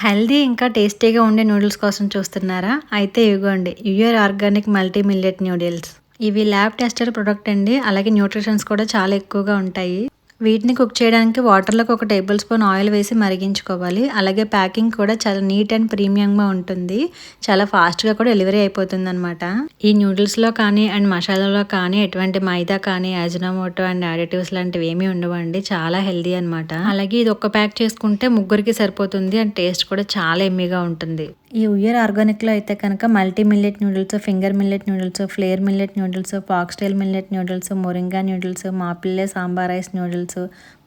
Healthy ఇంకా టేస్టీగా ఉండే నూడిల్స్ కోసం చూస్తున్నారా? అయితే ఇవిగోండి Uyir organic multi millet noodles. ఇవి ల్యాబ్ టెస్టెడ్ ప్రొడక్ట్ అండి. అలాగే న్యూట్రిషన్స్ కూడా చాలా ఎక్కువగా ఉంటాయి. వీటిని కుక్ చేయడానికి వాటర్‌లోకి ఒక టేబుల్ స్పూన్ ఆయిల్ వేసి మరిగించుకోవాలి. అలాగే ప్యాకింగ్ కూడా చాలా నీట్ అండ్ ప్రీమియంగా ఉంటుంది. చాలా ఫాస్ట్‌గా కూడా డెలివరీ అయిపోతుందనమాట. ఈ నూడిల్స్‌లో కానీ అండ్ మసాలాలో కానీ ఎటువంటి మైదా కానీ, అజినోమోటో అండ్ యాడిటివ్స్ లాంటివి ఏమీ ఉండవండి. చాలా హెల్తీ అనమాట. అలాగే ఇది ఒక్క ప్యాక్ చేసుకుంటే ముగ్గురికి సరిపోతుంది అండ్ టేస్ట్ కూడా చాలా యమ్మీగా ఉంటుంది. ఈ ఉయ్యర్ ఆర్గానిక్‌లో అయితే కనుక multi millet noodles, finger millet noodles, ఫ్లేర్ millet noodles, foxtail millet noodles, moringa noodles, mapillai sambar rice noodles,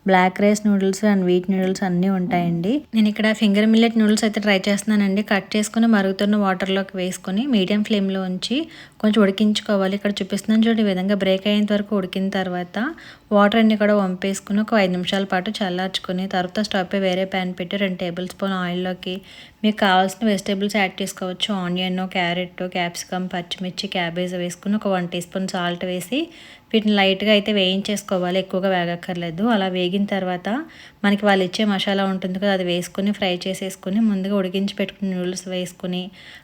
black rice noodles and wheat noodles అన్నీ ఉంటాయండి. నేను ఇక్కడ ఫింగర్ మిల్లెట్ నూడిల్స్ అయితే ట్రై చేస్తున్నానండి. కట్ చేసుకుని మరుగుతున్న వాటర్‌లోకి వేసుకొని మీడియం ఫ్లేమ్‌లో ఉంచి కొంచెం ఉడికించుకోవాలి. ఇక్కడ చూపిస్తున్నాను చూడండి, ఈ విధంగా బ్రేక్ అయ్యేంత వరకు ఉడికిన తర్వాత వాటర్ అన్ని కూడా వంపేసుకుని ఒక 5 నిమిషాల పాటు చల్లార్చుకొని తర్వాత స్టవ్ పై వేరే ప్యాన్ పెట్టి 2 టేబుల్ స్పూన్ ఆయిల్‌లోకి మీకు కావాల్సిన వెజిటేబుల్స్ యాడ్ చేసుకోవచ్చు. ఆనియన్, క్యారెట్, క్యాప్సికమ్, పచ్చిమిర్చి, క్యాబేజ్ వేసుకుని ఒక 1 టీ స్పూన్ సాల్ట్ వేసి వీటిని లైట్‌గా అయితే వేయించేసుకోవాలి. ఎక్కువగా వేగక్కర్లేదు. అలా వేగిన తర్వాత మనకి వాళ్ళు ఇచ్చే మసాలా ఉంటుంది కదా, అది వేసుకొని ఫ్రై చేసేసుకొని ముందుగా ఉడికించి పెట్టుకున్న నూడిల్స్ వేసుకొని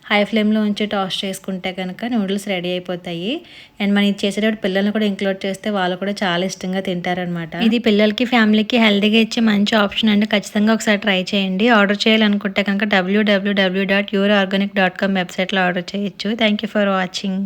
హై ఫ్లేమ్‌లో ఉంచి టాస్ చేసుకుంటే కనుక నూడిల్స్ రెడీ అయిపోతాయి. అండ్ మనం ఇది చేసేటప్పుడు పిల్లల్ని కూడా ఇంక్లూడ్ చేస్తే వాళ్ళు కూడా చాలా ఇష్టంగా తింటారనమాట. ఇది పిల్లలకి, ఫ్యామిలీకి హెల్తీగా ఇచ్చే మంచి ఆప్షన్ అండి. ఖచ్చితంగా ఒకసారి ట్రై చేయండి. ఆర్డర్ చేయాలనుకుంటే కనుక www.yourorganic.com వెబ్సైట్‌లో ఆర్డర్ చేయొచ్చు. Thank you for watching.